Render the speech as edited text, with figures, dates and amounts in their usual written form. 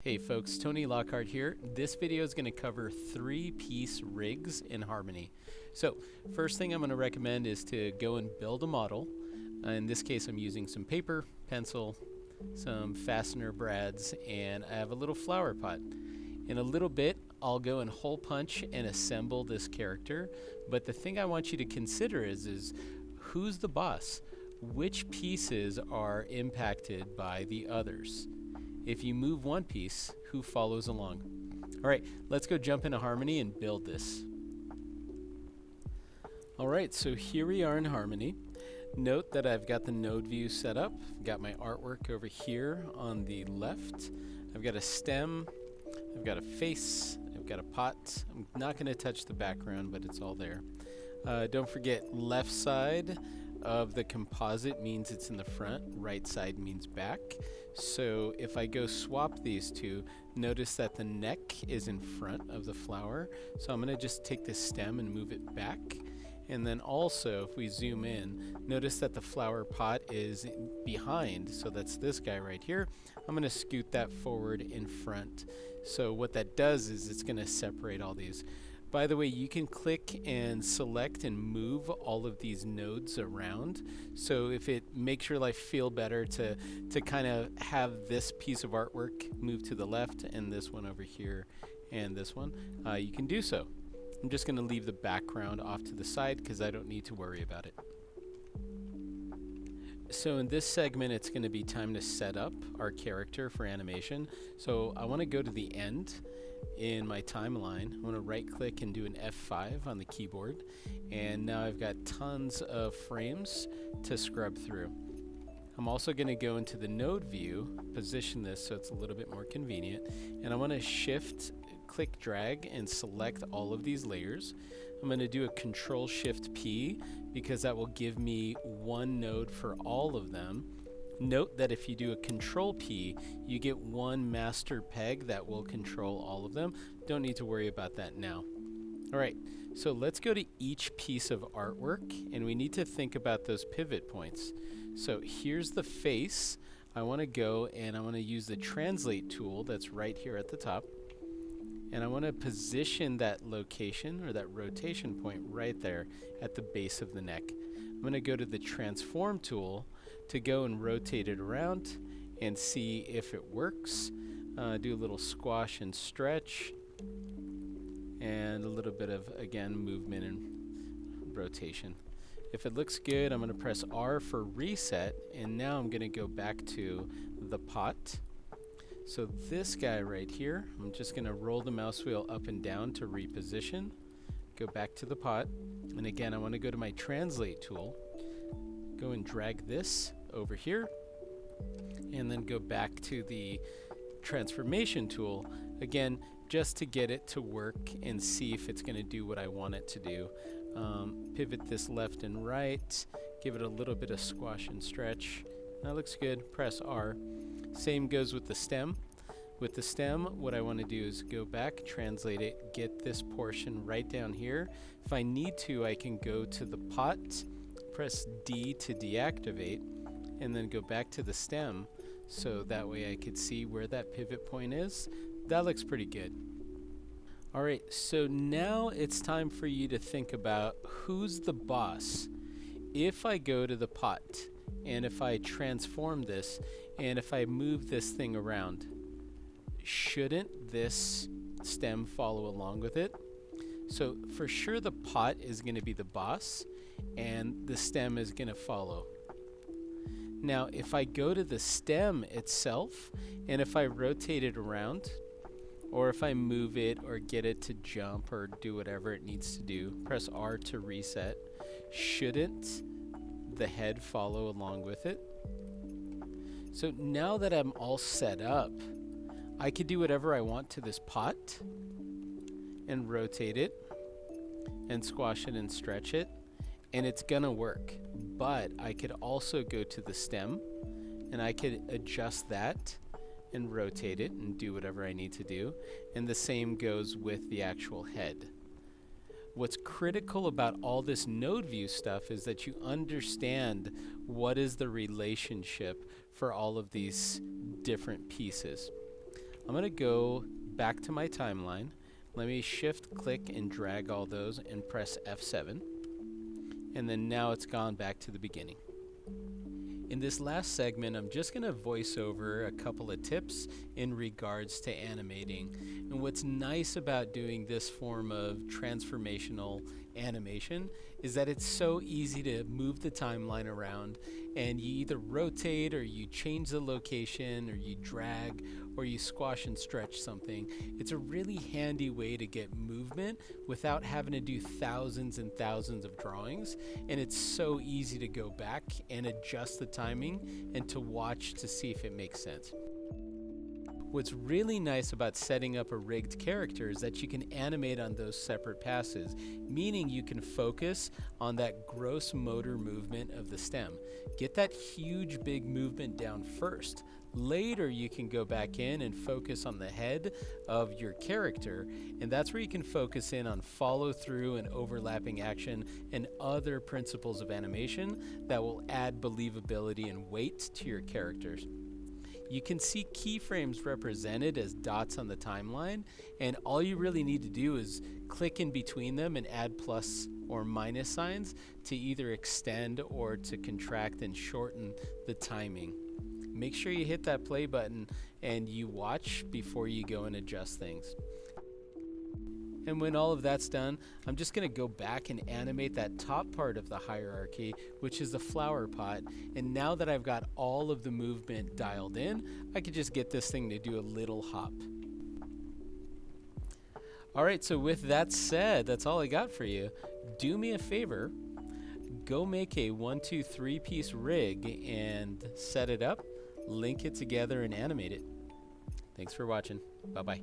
Hey folks, Tony Lockhart here. This video is going to cover 3-piece rigs in Harmony. So first thing I'm going to recommend is to go and build a model. In this case I'm using some paper, pencil, some fastener brads, and I have a little flower pot. In a little bit I'll go and hole punch and assemble this character, but the thing I want you to consider is who's the boss? Which pieces are impacted by the others? If you move one piece, who follows along? Alright, let's go jump into Harmony and build this. Alright, so here we are in Harmony. Note that I've got the node view set up. I've got my artwork over here on the left. I've got a stem, I've got a face, I've got a pot. I'm not going to touch the background, but it's all there. Don't forget, left side of the composite means it's in the front, right side means back. So if I go swap these two, notice that the neck is in front of the flower. So I'm going to just take this stem and move it back. And then also, if we zoom in, notice that the flower pot is behind. So that's this guy right here. I'm going to scoot that forward in front. So what that does is it's going to separate all these. By the way, you can click and select and move all of these nodes around. So if it makes your life feel better to kind of have this piece of artwork move to the left and this one over here and this one, you can do so. I'm just going to leave the background off to the side because I don't need to worry about it. So in this segment, it's going to be time to set up our character for animation. So I want to go to the end in my timeline. I want to right click and do an F5 on the keyboard, and now I've got tons of frames to scrub through. I'm also going to go into the node view, position this so it's a little bit more convenient, and I want to shift click drag and select all of these layers. I'm going to do a Control Shift P because that will give me one node for all of them. Note that if you do a Control P, you get one master peg that will control all of them. Don't need to worry about that now. Alright, so let's go to each piece of artwork, and we need to think about those pivot points. So here's the face. I want to go and I want to use the Translate tool that's right here at the top. And I want to position that location or that rotation point right there at the base of the neck. I'm going to go to the Transform tool to go and rotate it around and see if it works. Do a little squash and stretch and a little bit of, again, movement and rotation. If it looks good, I'm going to press R for reset, and now I'm going to go back to the pot. So this guy right here, I'm just going to roll the mouse wheel up and down to reposition, go back to the pot, and again I want to go to my Translate tool, go and drag this over here, and then go back to the Transformation tool, again just to get it to work and see if it's going to do what I want it to do. Pivot this left and right, give it a little bit of squash and stretch. That looks good, press R. Same goes with the stem. With the stem, what I want to do is go back, translate it, get this portion right down here. If I need to, I can go to the pot, press D to deactivate, and then go back to the stem, so that way I could see where that pivot point is. That looks pretty good. Alright, so now it's time for you to think about who's the boss. If I go to the pot, and if I transform this, and if I move this thing around, shouldn't this stem follow along with it? So for sure the pot is going to be the boss, and the stem is going to follow. Now if I go to the stem itself, and if I rotate it around, or if I move it or get it to jump or do whatever it needs to do, press R to reset, shouldn't the head follow along with it? So now that I'm all set up, I could do whatever I want to this pot and rotate it and squash it and stretch it, and it's gonna work. But I could also go to the stem and I could adjust that and rotate it and do whatever I need to do, and the same goes with the actual head. What's critical about all this node view stuff is that you understand what is the relationship for all of these different pieces. I'm going to go back to my timeline. Let me shift click and drag all those and press F7. And then now it's gone back to the beginning. In this last segment, I'm just going to voice over a couple of tips in regards to animating. And what's nice about doing this form of transformational animation is that it's so easy to move the timeline around, and you either rotate or you change the location or you drag or you squash and stretch something. It's a really handy way to get movement without having to do thousands and thousands of drawings, and it's so easy to go back and adjust the timing and to watch to see if it makes sense. What's really nice about setting up a rigged character is that you can animate on those separate passes, meaning you can focus on that gross motor movement of the stem. Get that huge big movement down first. Later you can go back in and focus on the head of your character, and that's where you can focus in on follow through and overlapping action and other principles of animation that will add believability and weight to your characters. You can see keyframes represented as dots on the timeline, and all you really need to do is click in between them and add plus or minus signs to either extend or to contract and shorten the timing. Make sure you hit that play button and you watch before you go and adjust things. And when all of that's done, I'm just going to go back and animate that top part of the hierarchy, which is the flower pot. And now that I've got all of the movement dialed in, I could just get this thing to do a little hop. Alright, so with that said, that's all I got for you. Do me a favor, go make a 1, 2, 3 piece rig and set it up, link it together and animate it. Thanks for watching. Bye-bye.